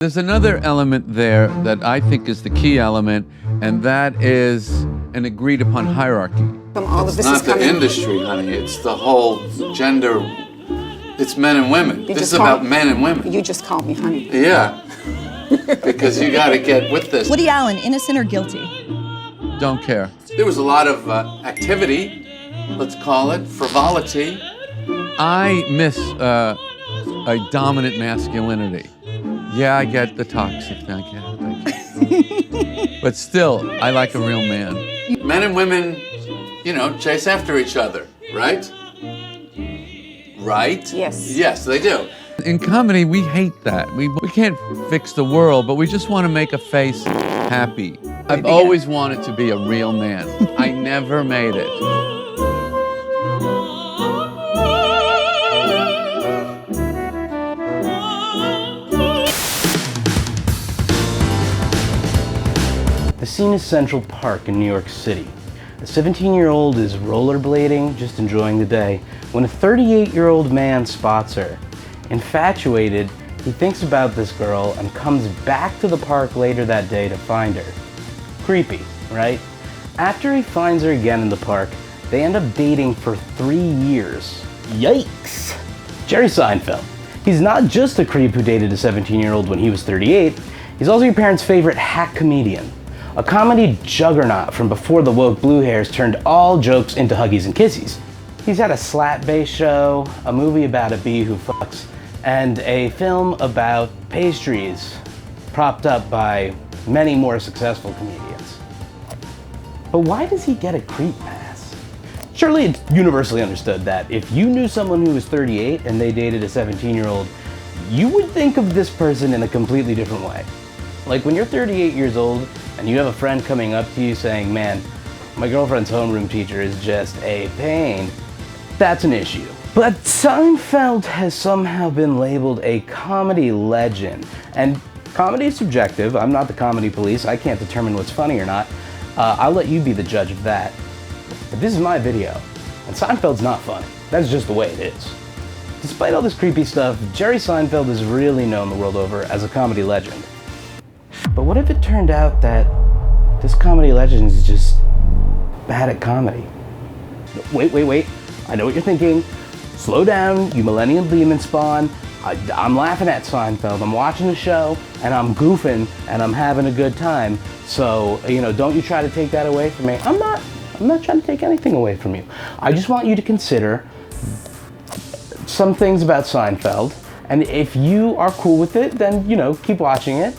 There's another element there that I think is the key element, and that is an agreed upon hierarchy. It's not the industry, honey. It's the whole gender. It's men and women. This is about men and women. You just called me honey. Yeah. Because you got to get with this. Woody Allen, innocent or guilty? Don't care. There was a lot of activity, let's call it, frivolity. I miss a dominant masculinity. Yeah, I get the toxic thing. I get it. But still, I like a real man. Men and women, you know, chase after each other, right? Right? Yes. Yes, they do. In comedy, we hate that. We can't fix the world, but we just want to make a face happy. I've always wanted to be a real man. I never made it. The scene is Central Park in New York City. A 17-year-old is rollerblading, just enjoying the day, when a 38-year-old man spots her. Infatuated, he thinks about this girl and comes back to the park later that day to find her. Creepy, right? After he finds her again in the park, they end up dating for 3 years. Yikes! Jerry Seinfeld. He's not just a creep who dated a 17-year-old when he was 38, he's also your parents' favorite hack comedian. A comedy juggernaut from before the woke blue hairs turned all jokes into huggies and kissies. He's had a slap-based show, a movie about a bee who fucks, and a film about pastries, propped up by many more successful comedians. But why does he get a creep pass? Surely it's universally understood that if you knew someone who was 38 and they dated a 17-year-old, you would think of this person in a completely different way. Like when you're 38 years old and you have a friend coming up to you saying, man, my girlfriend's homeroom teacher is just a pain, that's an issue. But Seinfeld has somehow been labeled a comedy legend. And comedy is subjective. I'm not the comedy police. I can't determine what's funny or not. I'll let you be the judge of that. But this is my video, and Seinfeld's not funny. That's just the way it is. Despite all this creepy stuff, Jerry Seinfeld is really known the world over as a comedy legend. But what if it turned out that this comedy legend is just bad at comedy? Wait. I know what you're thinking. Slow down, you millennial demon spawn. I'm laughing at Seinfeld. I'm watching the show, and I'm goofing, and I'm having a good time. So, you know, don't you try to take that away from me. I'm not trying to take anything away from you. I just want you to consider some things about Seinfeld, and if you are cool with it, then, you know, keep watching it.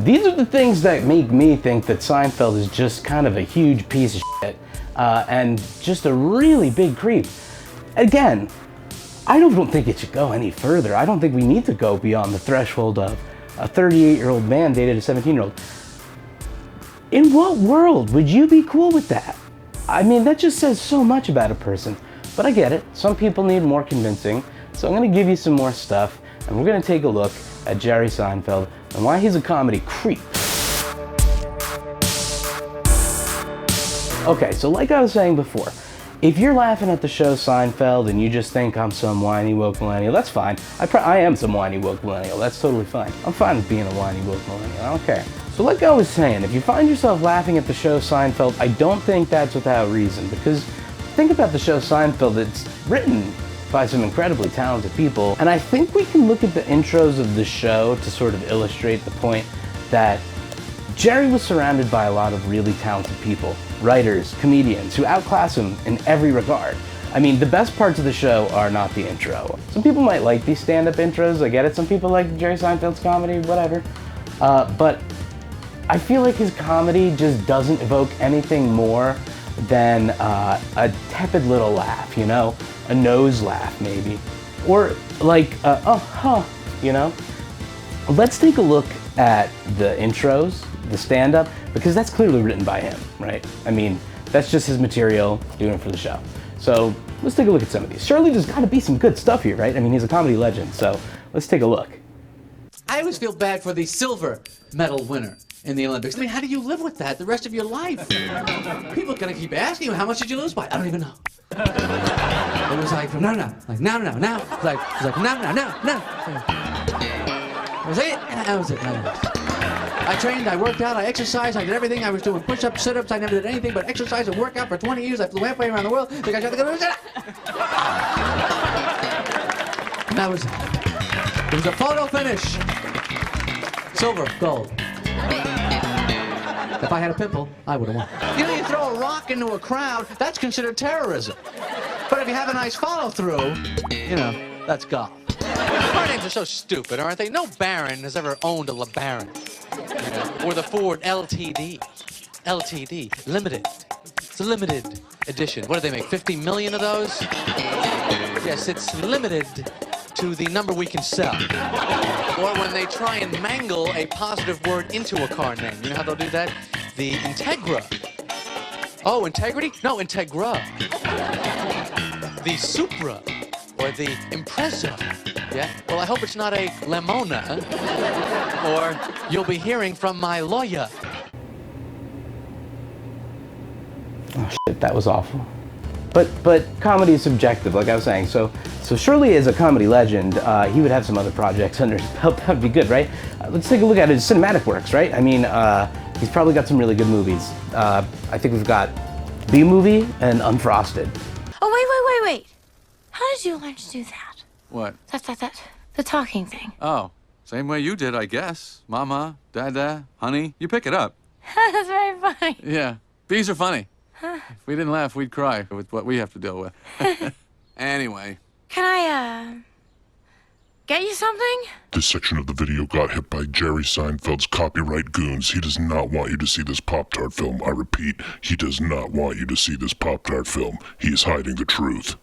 These are the things that make me think that Seinfeld is just kind of a huge piece of shit, and just a really big creep. Again, I don't think it should go any further. I don't think we need to go beyond the threshold of a 38-year-old man dated a 17-year-old. In what world would you be cool with that? I mean, that just says so much about a person. But I get it. Some people need more convincing. So I'm going to give you some more stuff, and we're going to take a look at Jerry Seinfeld and why he's a comedy creep. Okay, so like I was saying before, if you're laughing at the show Seinfeld and you just think I'm some whiny woke millennial, that's fine. I am some whiny woke millennial, that's totally fine. I'm fine with being a whiny woke millennial, I don't care. So like I was saying, if you find yourself laughing at the show Seinfeld, I don't think that's without reason, because think about the show Seinfeld, it's written by some incredibly talented people, and I think we can look at the intros of the show to sort of illustrate the point that Jerry was surrounded by a lot of really talented people, writers, comedians, who outclass him in every regard. I mean, the best parts of the show are not the intro. Some people might like these stand-up intros, I get it. Some people like Jerry Seinfeld's comedy, whatever. But I feel like his comedy just doesn't evoke anything more than a tepid little laugh, you know? A nose laugh, maybe. Or like, you know? Let's take a look at the intros, the stand-up, because that's clearly written by him, right? I mean, that's just his material, doing it for the show. So let's take a look at some of these. Surely there's gotta be some good stuff here, right? I mean, he's a comedy legend, so let's take a look. I always feel bad for the silver medal winner in the Olympics. I mean, how do you live with that the rest of your life? People are gonna keep asking you, how much did you lose by? I don't even know. It was like, no. Like, no. It's like, no. Was it? That was it. I trained, I worked out, I exercised, I did everything. I was doing push-ups, sit-ups. I never did anything but exercise and work out for 20 years. I flew halfway around the world. And that was it. It was a photo finish. Silver, gold. If I had a pimple, I would have won. You know, you throw a rock into a crowd, that's considered terrorism. But if you have a nice follow-through, you know, that's golf. Car names are so stupid, aren't they? No baron has ever owned a LeBaron. You know, or the Ford LTD. LTD, limited. It's a limited edition. What do they make, 50 million of those? Yes, it's limited to the number we can sell. Or when they try and mangle a positive word into a car name. You know how they'll do that? The Integra. Oh, integrity? No, Integra. The Supra. Or the Impreza. Yeah? Well, I hope it's not a Lemona. Or you'll be hearing from my lawyer. Oh shit, that was awful. But comedy is subjective, like I was saying. So surely as a comedy legend, he would have some other projects under his belt. That would be good, right? Let's take a look at his cinematic works, right? I mean, he's probably got some really good movies. I think we've got B-Movie and Unfrosted. Oh, wait. How did you learn to do that? What? That. The talking thing. Oh, same way you did, I guess. Mama, Dada, honey. You pick it up. That's very funny. Yeah. Bees are funny. If we didn't laugh, we'd cry with what we have to deal with. Anyway. Can I, get you something? This section of the video got hit by Jerry Seinfeld's copyright goons. He does not want you to see this Pop-Tart film. I repeat, he does not want you to see this Pop-Tart film. He is hiding the truth.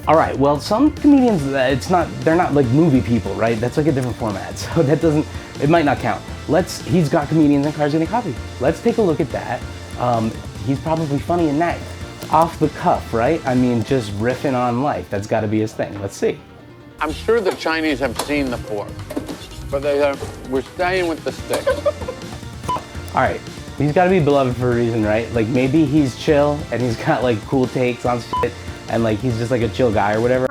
All right, well, some comedians, they're not like movie people, right? That's like a different format, so it might not count. He's got comedians and Cars Getting Coffee. Let's take a look at that. He's probably funny in that. Off the cuff, right? I mean, just riffing on life. That's gotta be his thing. Let's see. I'm sure the Chinese have seen the fork, but we're staying with the stick. All right, he's gotta be beloved for a reason, right? Like maybe he's chill and he's got like cool takes on shit and like he's just like a chill guy or whatever.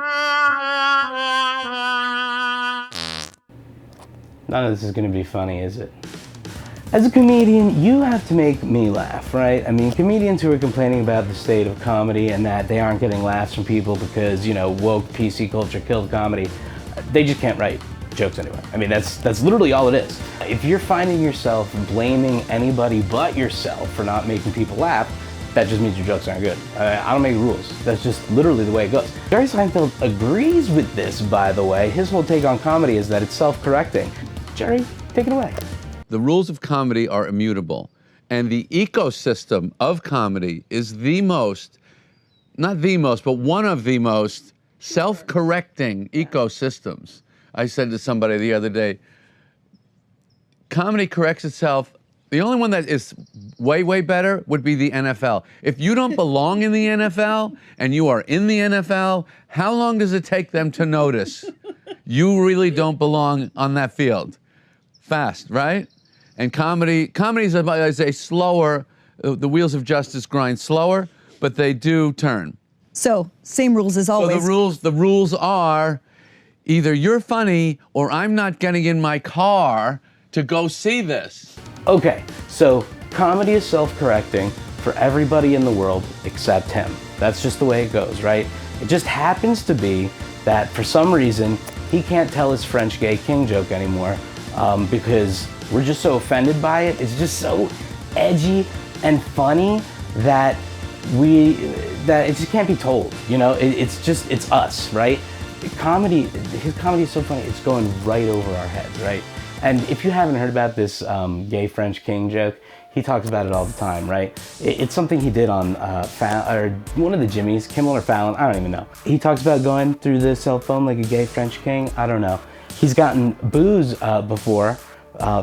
None of this is gonna be funny, is it? As a comedian, you have to make me laugh, right? I mean, comedians who are complaining about the state of comedy and that they aren't getting laughs from people because, you know, woke PC culture killed comedy, they just can't write jokes anyway. I mean, that's literally all it is. If you're finding yourself blaming anybody but yourself for not making people laugh, that just means your jokes aren't good. I don't make rules. That's just literally the way it goes. Jerry Seinfeld agrees with this, by the way. His whole take on comedy is that it's self-correcting. Jerry, take it away. The rules of comedy are immutable, and the ecosystem of comedy is not the most, but one of the most self-correcting ecosystems. I said to somebody the other day, comedy corrects itself. The only one that is way, way better would be the NFL. If you don't belong in the NFL and you are in the NFL, how long does it take them to notice you really don't belong on that field? Fast, right? And comedy is a slower, the wheels of justice grind slower, but they do turn. So, same rules as always. So the rules are either you're funny or I'm not getting in my car to go see this. Okay, so comedy is self-correcting for everybody in the world except him. That's just the way it goes, right? It just happens to be that for some reason, he can't tell his French gay king joke anymore because we're just so offended by it. It's just so edgy and funny that it just can't be told, you know? It's us, right? His comedy is so funny, it's going right over our heads, right? And if you haven't heard about this gay French king joke, he talks about it all the time, right? It's something he did on one of the Jimmys, Kimmel or Fallon, I don't even know. He talks about going through the cell phone like a gay French king, I don't know. He's gotten booze before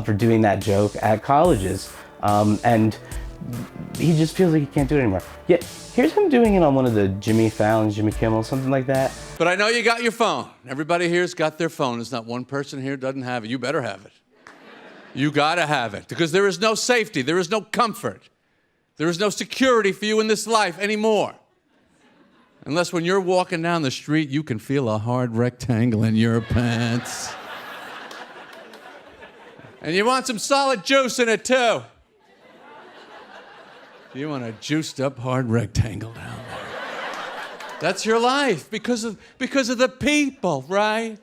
for doing that joke at colleges, and he just feels like he can't do it anymore. Yet, here's him doing it on one of the Jimmy Fallon, Jimmy Kimmel, something like that. But I know you got your phone. Everybody here's got their phone. There's not one person here who doesn't have it. You better have it. You gotta have it, because there is no safety, there is no comfort, there is no security for you in this life anymore. Unless when you're walking down the street, you can feel a hard rectangle in your pants. And you want some solid juice in it, too. You want a juiced up hard rectangle down there. That's your life because of the people, right?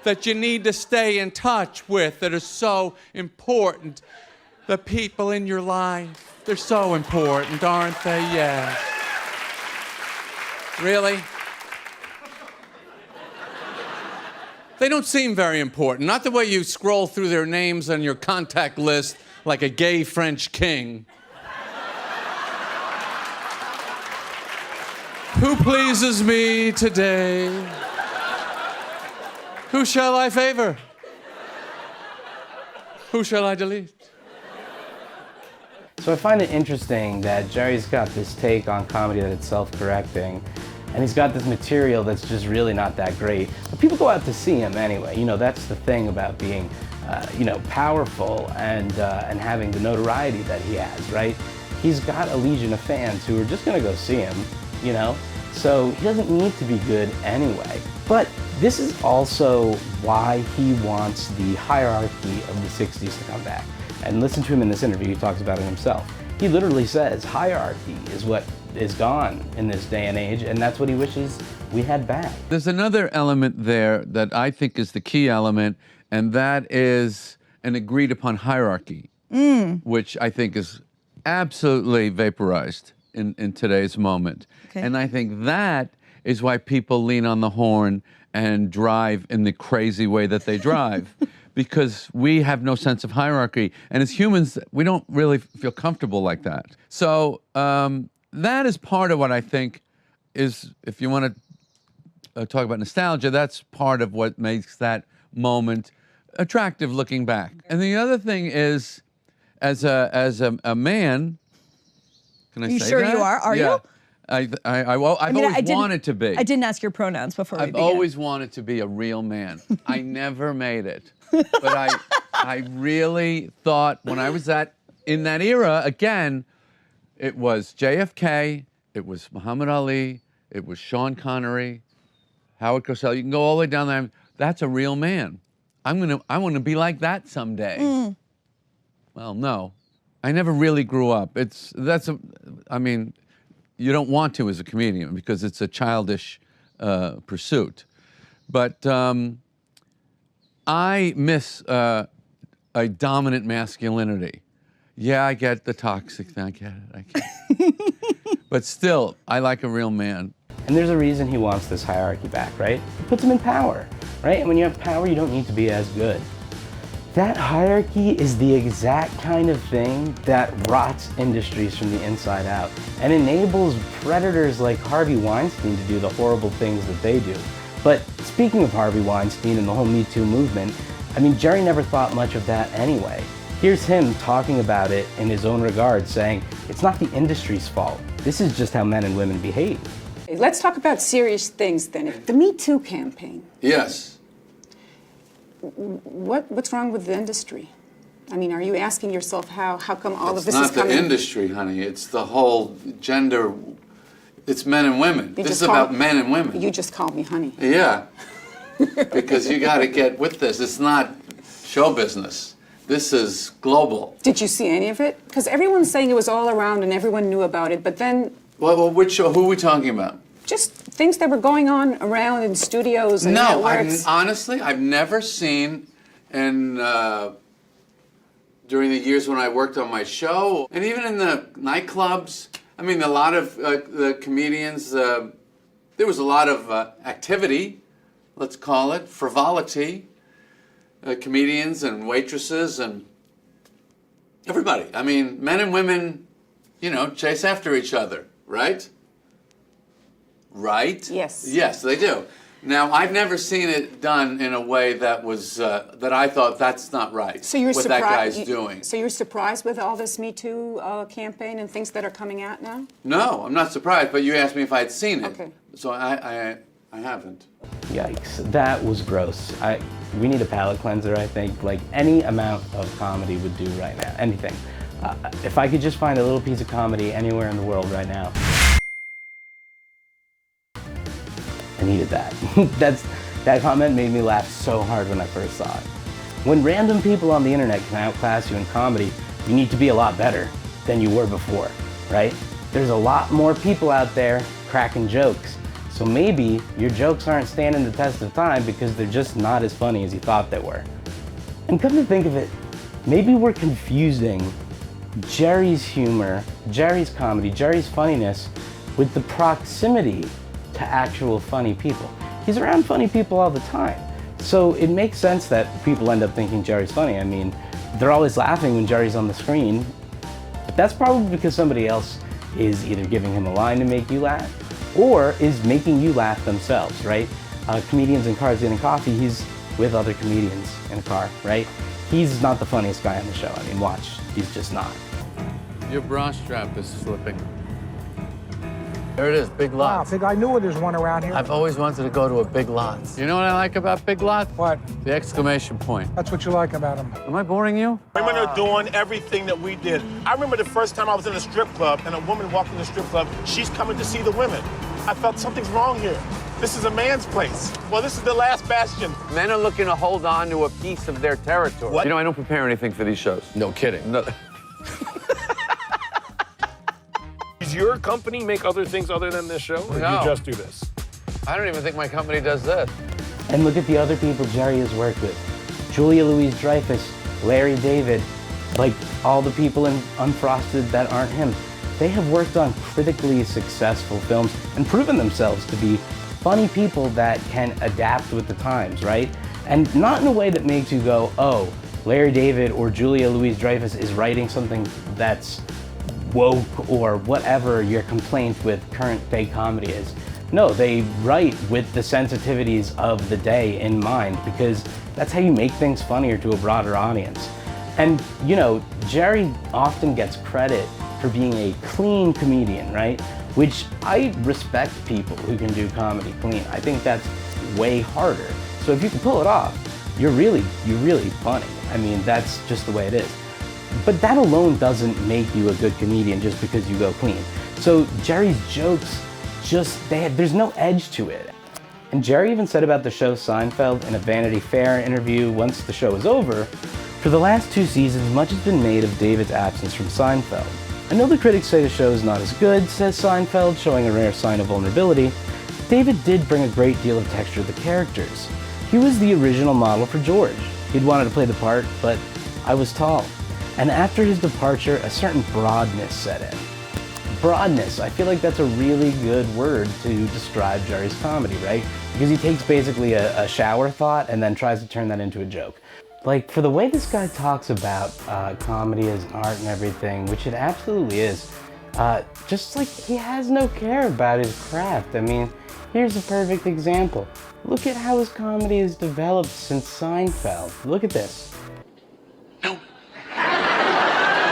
That you need to stay in touch with that are so important. The people in your life, they're so important, aren't they? Yeah. Really? They don't seem very important. Not the way you scroll through their names on your contact list like a gay French king. Who pleases me today? Who shall I favor? Who shall I delete? So I find it interesting that Jerry's got this take on comedy that it's self-correcting, and he's got this material that's just really not that great. But people go out to see him anyway. You know, that's the thing about being, powerful and having the notoriety that he has, right? He's got a legion of fans who are just gonna go see him, you know? So he doesn't need to be good anyway. But this is also why he wants the hierarchy of the 60s to come back. And listen to him in this interview, he talks about it himself. He literally says hierarchy is what is gone in this day and age, and that's what he wishes we had back. There's another element there that I think is the key element, and that is an agreed upon hierarchy, which I think is absolutely vaporized in today's moment. Okay. And I think that is why people lean on the horn and drive in the crazy way that they drive. Because we have no sense of hierarchy. And as humans, we don't really feel comfortable like that. So that is part of what I think is, if you want to talk about nostalgia, that's part of what makes that moment attractive looking back. And the other thing is, as a man, can I say that? You sure you are? Are you? I've always wanted to be. I didn't ask your pronouns before we began. I've always wanted to be a real man. I never made it. But I really thought when I was in that era, again, it was JFK, it was Muhammad Ali, it was Sean Connery, Howard Cosell. You can go all the way down there. That's a real man. I want to be like that someday. Well, no. I never really grew up. You don't want to as a comedian because it's a childish pursuit. But I miss a dominant masculinity. Yeah, I get the toxic thing. I get it. But still, I like a real man. And there's a reason he wants this hierarchy back, right? It puts him in power, right? And when you have power, you don't need to be as good. That hierarchy is the exact kind of thing that rots industries from the inside out and enables predators like Harvey Weinstein to do the horrible things that they do. But speaking of Harvey Weinstein and the whole Me Too movement, I mean, Jerry never thought much of that anyway. Here's him talking about it in his own regard, saying, it's not the industry's fault. This is just how men and women behave. Let's talk about serious things then. The Me Too campaign. Yes. What's wrong with the industry? I mean, are you asking yourself how come all of this is It's not coming? the industry, honey. It's the whole gender. It's men and women. You This is just about called- men and women. You just called me honey. Yeah. Because you got to get with this. It's not show business. This is global. Did you see any of it? Because everyone's saying it was all around and everyone knew about it, but then Well, which show? Who are we talking about? just things that were going on around in studios and No, networks. honestly, I've never seen, and during the years when I worked on my show, and even in the nightclubs, I mean, a lot of the comedians, there was a lot of activity, let's call it, frivolity, comedians and waitresses and everybody. I mean, men and women, chase after each other, right? Right? Yes. Yes, they do. Now, I've never seen it done in a way that was that I thought that's not right. So you're what surprised that guy's doing. So you're surprised with all this Me Too campaign and things that are coming out now? No, I'm not surprised. But you asked me if I'd seen it. Okay. So I haven't. Yikes, that was gross. We need a palate cleanser, I think. Like any amount of comedy would do right now, anything. If I could just find a little piece of comedy anywhere in the world right now. needed that. That comment made me laugh so hard when I first saw it. When random people on the internet can outclass you in comedy, you need to be a lot better than you were before, right? There's a lot more people out there cracking jokes. So maybe your jokes aren't standing the test of time because they're just not as funny as you thought they were. And come to think of it, maybe we're confusing Jerry's humor, Jerry's comedy, Jerry's funniness with the proximity to actual funny people. He's around funny people all the time. So it makes sense that people end up thinking Jerry's funny. I mean, they're always laughing when Jerry's on the screen, but that's probably because somebody else is either giving him a line to make you laugh or is making you laugh themselves, right? Comedians in Cars Getting Coffee, he's with other comedians in a car, right? He's not the funniest guy on the show. I mean, watch, he's just not. Your bra strap is slipping. There it is, Big Wow, Lots. I knew there's one around here. I've always wanted to go to a Big Lots. You know what I like about Big Lots? What? The exclamation point. That's what you like about them. Am I boring you? Women are doing everything that we did. I remember the first time I was in a strip club and a woman walked in the strip club, she's coming to see the women. I felt something's wrong here. This is a man's place. Well, this is the last bastion. Men are looking to hold on to a piece of their territory. What? You know, I don't prepare anything for these shows. No kidding. No. Does your company make other things other than this show, or do No. you just do this? I don't even think my company does this. And look at the other people Jerry has worked with. Julia Louis-Dreyfus, Larry David, like all the people in Unfrosted that aren't him. They have worked on critically successful films and proven themselves to be funny people that can adapt with the times, right? And not in a way that makes you go, oh, Larry David or Julia Louis-Dreyfus is writing something that's woke or whatever your complaint with current day comedy is. No, they write with the sensitivities of the day in mind because that's how you make things funnier to a broader audience. And, you know, Jerry often gets credit for being a clean comedian, right? Which I respect people who can do comedy clean. I think that's way harder. So if you can pull it off, you're really funny. I mean, that's just the way it is. But that alone doesn't make you a good comedian just because you go clean. So Jerry's jokes there's no edge to it. And Jerry even said about the show Seinfeld in a Vanity Fair interview once the show was over, for the last 2 seasons, much has been made of David's absence from Seinfeld. I know the critics say the show is not as good, says Seinfeld, showing a rare sign of vulnerability. David did bring a great deal of texture to the characters. He was the original model for George. He'd wanted to play the part, but I was tall. And after his departure, a certain broadness set in. Broadness, I feel like that's a really good word to describe Jerry's comedy, right? Because he takes basically a shower thought and then tries to turn that into a joke. Like, for the way this guy talks about comedy as art and everything, which it absolutely is, just like he has no care about his craft. I mean, here's a perfect example. Look at how his comedy has developed since Seinfeld. Look at this. No.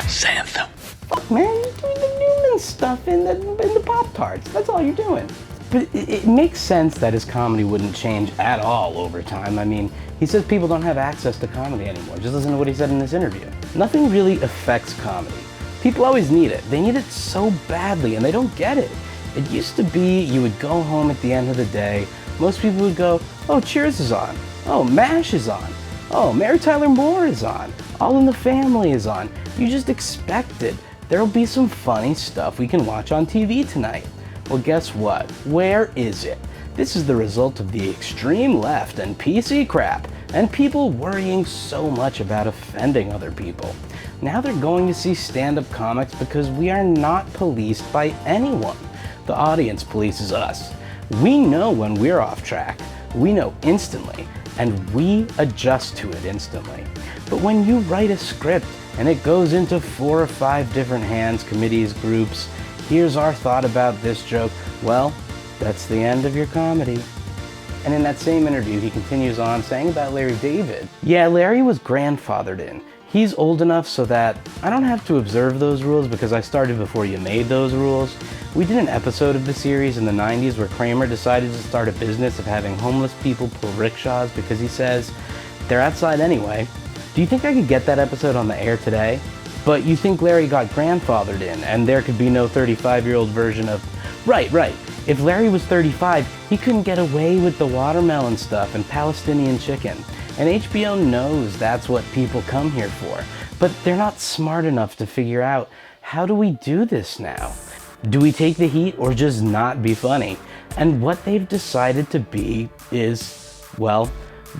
Zionfeld. Fuck, man, you're doing the Newman stuff in the Pop-Tarts. That's all you're doing. But it makes sense that his comedy wouldn't change at all over time. I mean, he says people don't have access to comedy anymore. Just listen to what he said in this interview. Nothing really affects comedy. People always need it. They need it so badly, and they don't get it. It used to be you would go home at the end of the day, most people would go, oh, Cheers is on. Oh, MASH is on. Oh, Mary Tyler Moore is on. All in the Family is on. You just expected there'll be some funny stuff we can watch on TV tonight. Well, guess what? Where is it? This is the result of the extreme left and PC crap, and people worrying so much about offending other people. Now they're going to see stand-up comics because we are not policed by anyone. The audience polices us. We know when we're off track. We know instantly, and we adjust to it instantly. But when you write a script and it goes into 4 or 5 different hands, committees, groups, here's our thought about this joke, well, that's the end of your comedy. And in that same interview, he continues on saying about Larry David, yeah, Larry was grandfathered in. He's old enough so that I don't have to observe those rules because I started before you made those rules. We did an episode of the series in the 90s where Kramer decided to start a business of having homeless people pull rickshaws because he says, they're outside anyway. Do you think I could get that episode on the air today? But you think Larry got grandfathered in and there could be no 35-year-old version of, right, If Larry was 35, he couldn't get away with the watermelon stuff and Palestinian chicken. And HBO knows that's what people come here for. But they're not smart enough to figure out, how do we do this now? Do we take the heat or just not be funny? And what they've decided to be is, well,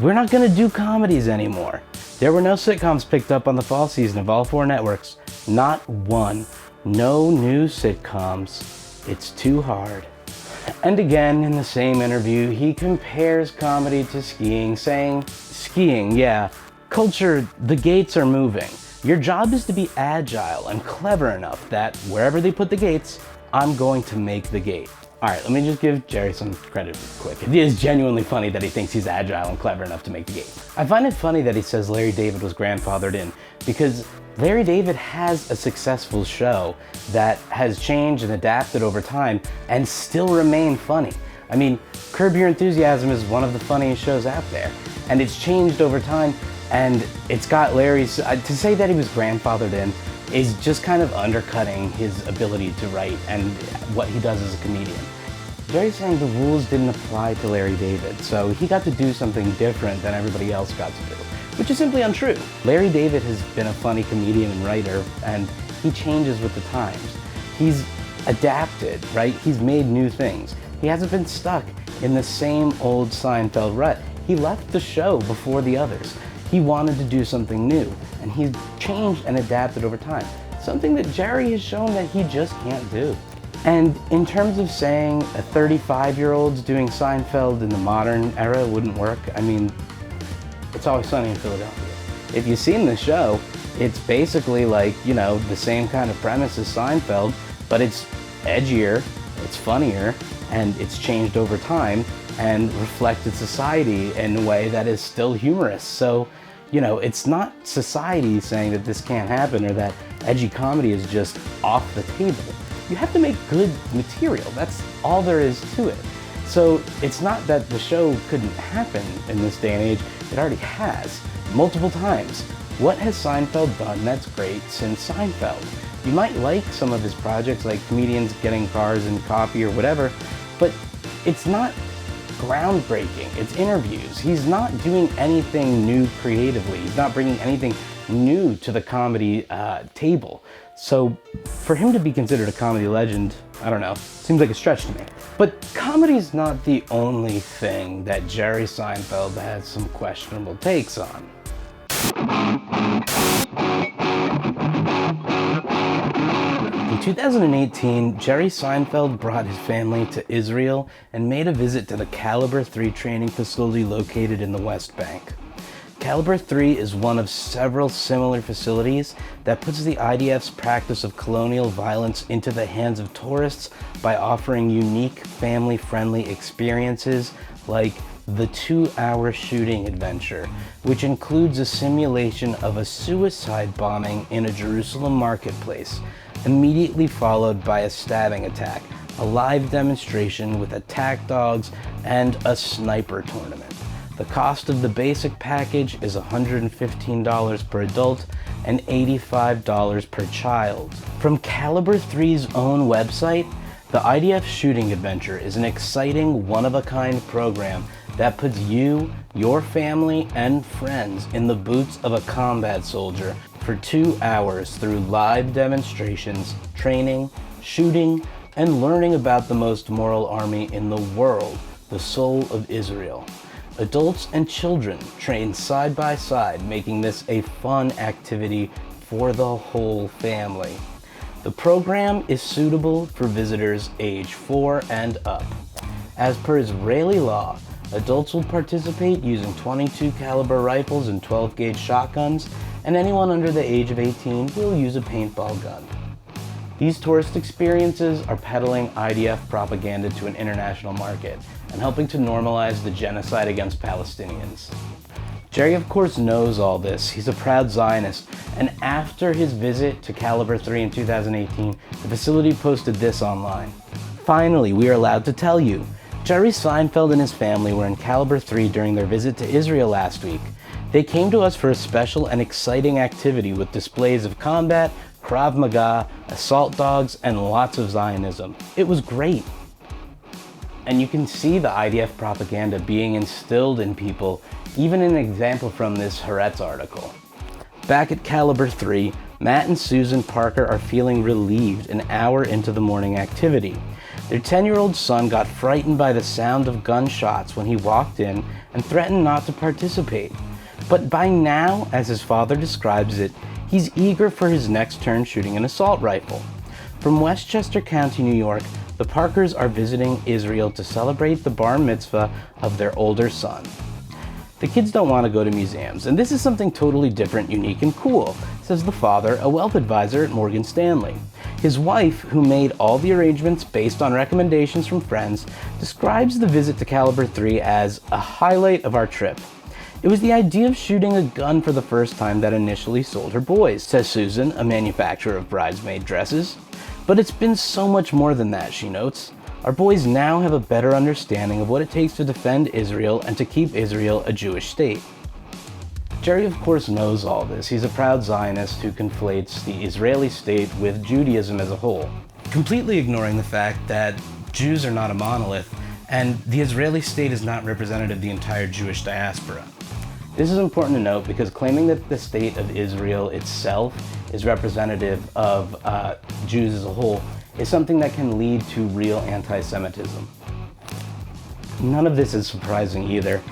we're not gonna do comedies anymore. There were no sitcoms picked up on the fall season of all 4 networks. Not one. No new sitcoms. It's too hard. And again, in the same interview, he compares comedy to skiing, saying, skiing, yeah, culture, the gates are moving. Your job is to be agile and clever enough that wherever they put the gates, I'm going to make the gate. All right, let me just give Jerry some credit real quick. It is genuinely funny that he thinks he's agile and clever enough to make the gate. I find it funny that he says Larry David was grandfathered in, because Larry David has a successful show that has changed and adapted over time and still remain funny. I mean, Curb Your Enthusiasm is one of the funniest shows out there, and it's changed over time, and it's got Larry's, to say that he was grandfathered in is just kind of undercutting his ability to write and what he does as a comedian. Jerry's saying the rules didn't apply to Larry David, so he got to do something different than everybody else got to do, which is simply untrue. Larry David has been a funny comedian and writer, and he changes with the times. He's adapted, right? He's made new things. He hasn't been stuck in the same old Seinfeld rut. He left the show before the others. He wanted to do something new, and he's changed and adapted over time. Something that Jerry has shown that he just can't do. And in terms of saying a 35-year-old's doing Seinfeld in the modern era wouldn't work, I mean, It's Always Sunny in Philadelphia. If you've seen the show, it's basically like, you know, the same kind of premise as Seinfeld, but it's edgier, it's funnier, and it's changed over time and reflected society in a way that is still humorous. So, you know, it's not society saying that this can't happen or that edgy comedy is just off the table. You have to make good material. That's all there is to it. So it's not that the show couldn't happen in this day and age. It already has, multiple times. What has Seinfeld done that's great since Seinfeld? You might like some of his projects, like Comedians Getting Cars and Coffee or whatever, but it's not groundbreaking. It's interviews. He's not doing anything new creatively. He's not bringing anything new to the comedy table. So for him to be considered a comedy legend, I don't know, seems like a stretch to me. But comedy's not the only thing that Jerry Seinfeld has some questionable takes on. In 2018, Jerry Seinfeld brought his family to Israel and made a visit to the Caliber 3 training facility located in the West Bank. Caliber 3 is one of several similar facilities that puts the IDF's practice of colonial violence into the hands of tourists by offering unique family-friendly experiences like the 2-hour shooting adventure, which includes a simulation of a suicide bombing in a Jerusalem marketplace, immediately followed by a stabbing attack, a live demonstration with attack dogs, and a sniper tournament. The cost of the basic package is $115 per adult and $85 per child. From Caliber 3's own website, the IDF Shooting Adventure is an exciting, one-of-a-kind program that puts you, your family, and friends in the boots of a combat soldier for 2 hours through live demonstrations, training, shooting, and learning about the most moral army in the world, the Soul of Israel. Adults and children train side by side, making this a fun activity for the whole family. The program is suitable for visitors age 4 and up. As per Israeli law, adults will participate using .22 caliber rifles and 12-gauge shotguns, and anyone under the age of 18 will use a paintball gun. These tourist experiences are peddling IDF propaganda to an international market and helping to normalize the genocide against Palestinians. Jerry, of course, knows all this. He's a proud Zionist, and after his visit to Caliber 3 in 2018, the facility posted this online. Finally, we are allowed to tell you. Jerry Seinfeld and his family were in Caliber 3 during their visit to Israel last week. They came to us for a special and exciting activity with displays of combat, Krav Maga, assault dogs, and lots of Zionism. It was great. And you can see the IDF propaganda being instilled in people, even in an example from this Haaretz article. Back at Caliber 3, Matt and Susan Parker are feeling relieved an hour into the morning activity. Their 10-year-old son got frightened by the sound of gunshots when he walked in and threatened not to participate. But by now, as his father describes it, he's eager for his next turn shooting an assault rifle. From Westchester County, New York, the Parkers are visiting Israel to celebrate the bar mitzvah of their older son. The kids don't want to go to museums, and this is something totally different, unique, and cool, says the father, a wealth advisor at Morgan Stanley. His wife, who made all the arrangements based on recommendations from friends, describes the visit to Caliber 3 as a highlight of our trip. It was the idea of shooting a gun for the first time that initially sold her boys, says Susan, a manufacturer of bridesmaid dresses. But it's been so much more than that, she notes. Our boys now have a better understanding of what it takes to defend Israel and to keep Israel a Jewish state. Jerry, of course, knows all this. He's a proud Zionist who conflates the Israeli state with Judaism as a whole, completely ignoring the fact that Jews are not a monolith and the Israeli state is not representative of the entire Jewish diaspora. This is important to note because claiming that the state of Israel itself is representative of Jews as a whole is something that can lead to real anti-Semitism. None of this is surprising either.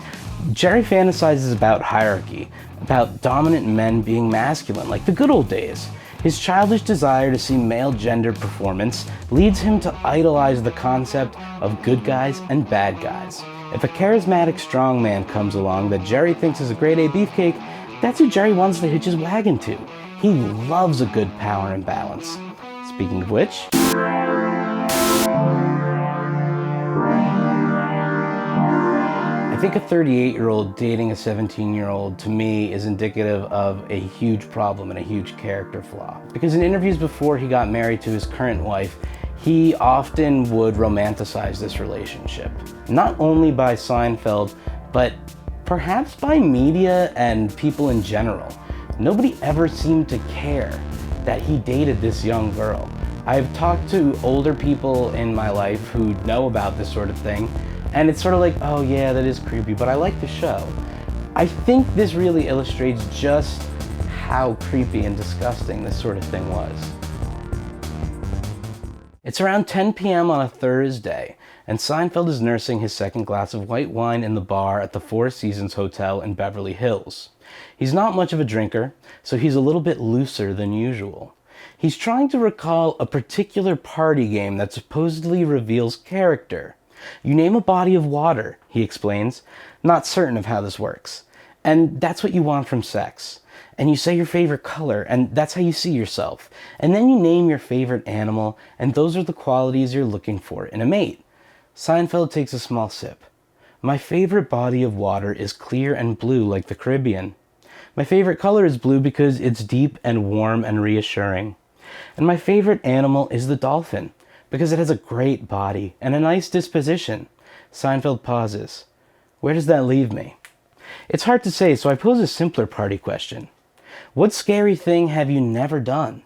Jerry fantasizes about hierarchy, about dominant men being masculine, like the good old days. His childish desire to see male gender performance leads him to idolize the concept of good guys and bad guys. If a charismatic strongman comes along that Jerry thinks is a grade A beefcake, that's who Jerry wants to hitch his wagon to. He loves a good power imbalance. Speaking of which, I think a 38-year-old dating a 17-year-old to me is indicative of a huge problem and a huge character flaw. Because in interviews before he got married to his current wife, he often would romanticize this relationship. Not only by Seinfeld, but perhaps by media and people in general. Nobody ever seemed to care that he dated this young girl. I've talked to older people in my life who know about this sort of thing, and it's sort of like, oh yeah, that is creepy, but I like the show. I think this really illustrates just how creepy and disgusting this sort of thing was. It's around 10 p.m. on a Thursday, and Seinfeld is nursing his second glass of white wine in the bar at the Four Seasons Hotel in Beverly Hills. He's not much of a drinker, so he's a little bit looser than usual. He's trying to recall a particular party game that supposedly reveals character. You name a body of water, he explains, not certain of how this works. And that's what you want from sex. And you say your favorite color, and that's how you see yourself. And then you name your favorite animal, and those are the qualities you're looking for in a mate. Seinfeld takes a small sip. My favorite body of water is clear and blue like the Caribbean. My favorite color is blue because it's deep and warm and reassuring. And my favorite animal is the dolphin, because it has a great body and a nice disposition. Seinfeld pauses. Where does that leave me? It's hard to say, so I pose a simpler party question. What scary thing have you never done?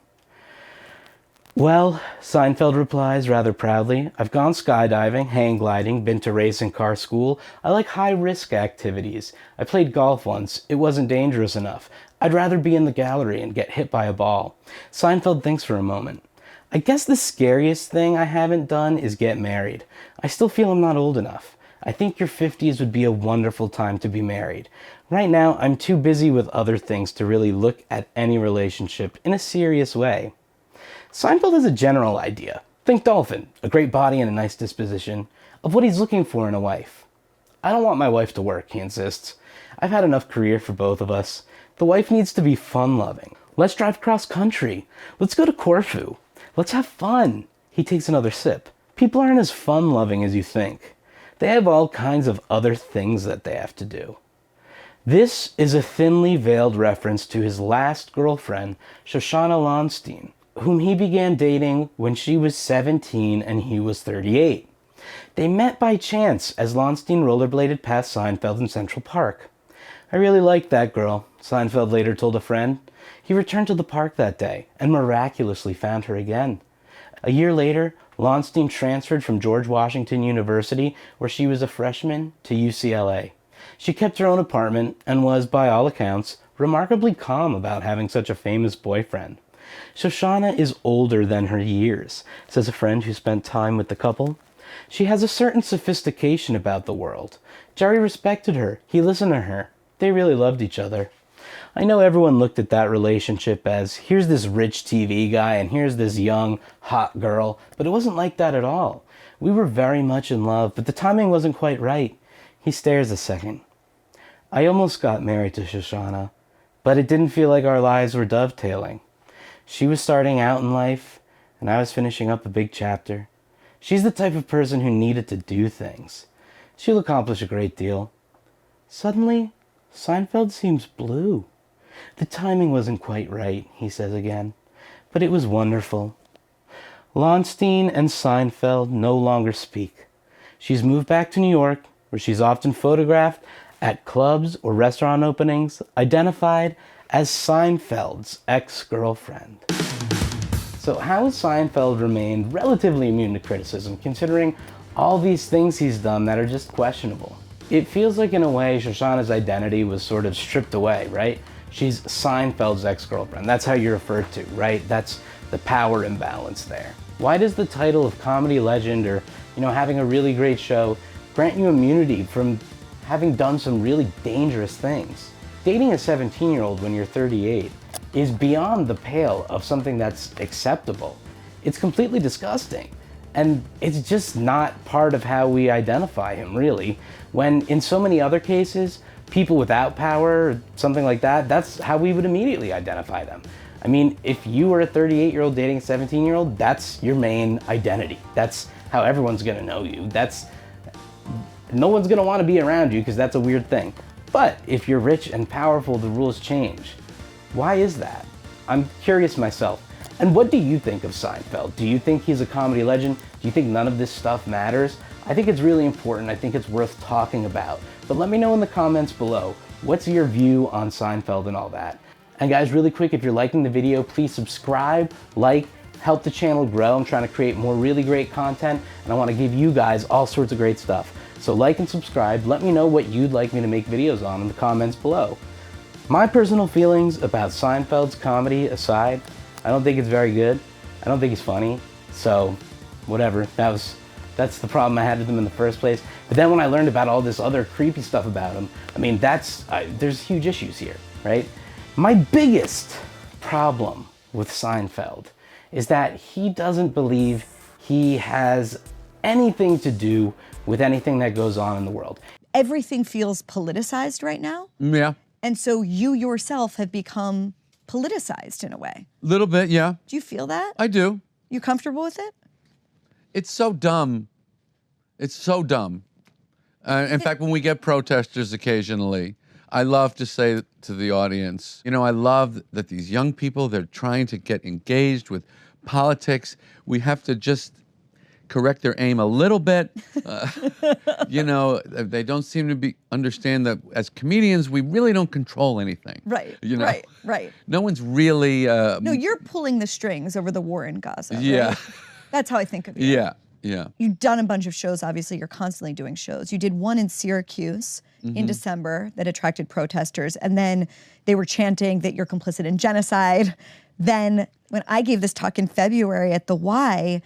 Well, Seinfeld replies rather proudly, I've gone skydiving, hang gliding, been to racing car school. I like high-risk activities. I played golf once. It wasn't dangerous enough. I'd rather be in the gallery and get hit by a ball. Seinfeld thinks for a moment. I guess the scariest thing I haven't done is get married. I still feel I'm not old enough. I think your 50s would be a wonderful time to be married. Right now, I'm too busy with other things to really look at any relationship in a serious way. Seinfeld has a general idea. Think dolphin, a great body and a nice disposition, of what he's looking for in a wife. I don't want my wife to work, he insists. I've had enough career for both of us. The wife needs to be fun-loving. Let's drive cross-country. Let's go to Corfu. Let's have fun. He takes another sip. People aren't as fun-loving as you think. They have all kinds of other things that they have to do. This is a thinly veiled reference to his last girlfriend, Shoshana Lonstein, whom he began dating when she was 17 and he was 38. They met by chance as Lonstein rollerbladed past Seinfeld in Central Park. I really liked that girl, Seinfeld later told a friend. He returned to the park that day and miraculously found her again. A year later, Lonstein transferred from George Washington University, where she was a freshman, to UCLA. She kept her own apartment and was, by all accounts, remarkably calm about having such a famous boyfriend. Shoshana is older than her years, says a friend who spent time with the couple. She has a certain sophistication about the world. Jerry respected her. He listened to her. They really loved each other. I know everyone looked at that relationship as, here's this rich TV guy and here's this young, hot girl, but it wasn't like that at all. We were very much in love, but the timing wasn't quite right. He stares a second. I almost got married to Shoshana, but it didn't feel like our lives were dovetailing. She was starting out in life, and I was finishing up a big chapter. She's the type of person who needed to do things. She'll accomplish a great deal. Suddenly, Seinfeld seems blue. The timing wasn't quite right, he says again, but it was wonderful. Lonstein and Seinfeld no longer speak. She's moved back to New York, where she's often photographed at clubs or restaurant openings, identified as Seinfeld's ex-girlfriend. So how has Seinfeld remained relatively immune to criticism, considering all these things he's done that are just questionable? It feels like, in a way, Shoshana's identity was sort of stripped away, right? She's Seinfeld's ex-girlfriend. That's how you're referred to, right? That's the power imbalance there. Why does the title of comedy legend or, having a really great show grant you immunity from having done some really dangerous things? Dating a 17-year-old when you're 38 is beyond the pale of something that's acceptable. It's completely disgusting. And it's just not part of how we identify him, really. When in so many other cases, people without power or something like that, that's how we would immediately identify them. I mean, if you were a 38-year-old dating a 17-year-old, that's your main identity. That's how everyone's gonna know you. No one's gonna wanna be around you because that's a weird thing. But if you're rich and powerful, the rules change. Why is that? I'm curious myself. And what do you think of Seinfeld? Do you think he's a comedy legend? Do you think none of this stuff matters? I think it's really important. I think it's worth talking about. But let me know in the comments below. What's your view on Seinfeld and all that? And guys, really quick, if you're liking the video, please subscribe, like, help the channel grow. I'm trying to create more really great content, and I want to give you guys all sorts of great stuff. So like and subscribe. Let me know what you'd like me to make videos on in the comments below. My personal feelings about Seinfeld's comedy aside, I don't think it's very good. I don't think he's funny. So, whatever. That's the problem I had with him in the first place. But then when I learned about all this other creepy stuff about him, I mean, there's huge issues here, right? My biggest problem with Seinfeld is that he doesn't believe he has anything to do with anything that goes on in the world. Everything feels politicized right now. Yeah. And so you yourself have become politicized in a way. Little bit, yeah. Do you feel that? I do. You comfortable with it? It's so dumb. It's so dumb. In fact, when we get protesters occasionally, I love to say to the audience, I love that these young people, they're trying to get engaged with politics. We have to just correct their aim a little bit. They don't seem to understand that as comedians, we really don't control anything. Right, right. No one's really... No, you're pulling the strings over the war in Gaza, yeah. Right? That's how I think of you. Yeah. You've done a bunch of shows, obviously. You're constantly doing shows. You did one in Syracuse in December that attracted protesters, and then they were chanting that you're complicit in genocide. Then when I gave this talk in February at the Y,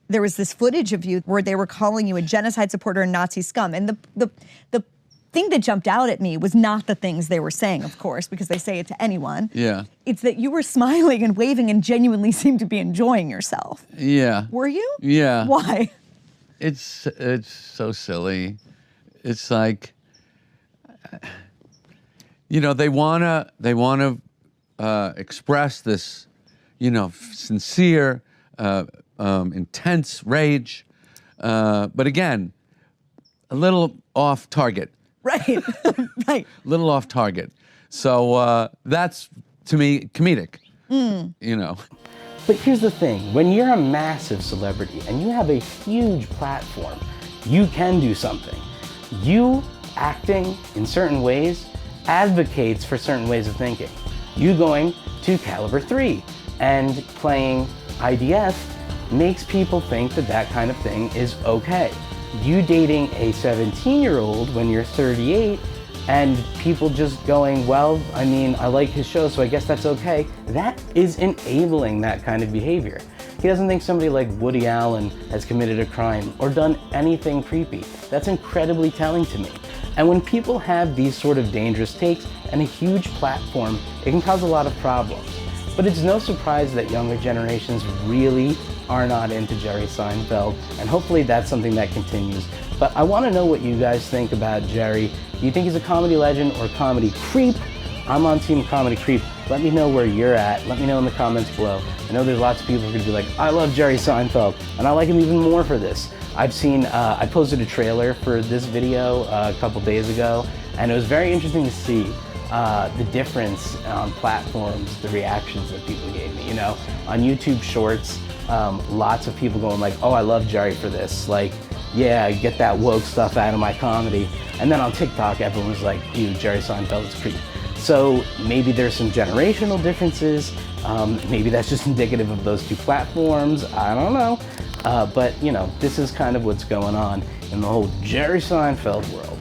there was this footage of you where they were calling you a genocide supporter and Nazi scum. And the thing that jumped out at me was not the things they were saying, of course, because they say it to anyone. Yeah. It's that you were smiling and waving and genuinely seemed to be enjoying yourself. Yeah. Were you? Yeah. Why? It's so silly. It's like, they wanna express this, sincere, intense rage, but again, a little off target. Right, right. Little off target. So that's, to me, comedic, But here's the thing, when you're a massive celebrity and you have a huge platform, you can do something. You acting in certain ways advocates for certain ways of thinking. You going to Caliber 3 and playing IDF makes people think that that kind of thing is okay. You dating a 17-year-old when you're 38 and people just going, well, I mean, I like his show, so I guess that's okay. That is enabling that kind of behavior. He doesn't think somebody like Woody Allen has committed a crime or done anything creepy. That's incredibly telling to me. And when people have these sort of dangerous takes and a huge platform, it can cause a lot of problems. But it's no surprise that younger generations really are not into Jerry Seinfeld, and hopefully that's something that continues. But I want to know what you guys think about Jerry. Do you think he's a comedy legend or comedy creep? I'm on team comedy creep. Let me know where you're at. Let me know in the comments below. I know there's lots of people who are going to be like, I love Jerry Seinfeld, and I like him even more for this. I've seen, I posted a trailer for this video a couple days ago, and it was very interesting to see the difference on platforms, the reactions that people gave me. You know, on YouTube Shorts, lots of people going like, oh, I love Jerry for this. Like, yeah, get that woke stuff out of my comedy. And then on TikTok, everyone was like, ew, Jerry Seinfeld is creep. So maybe there's some generational differences. Maybe that's just indicative of those two platforms. I don't know. But, you know, this is kind of what's going on in the whole Jerry Seinfeld world.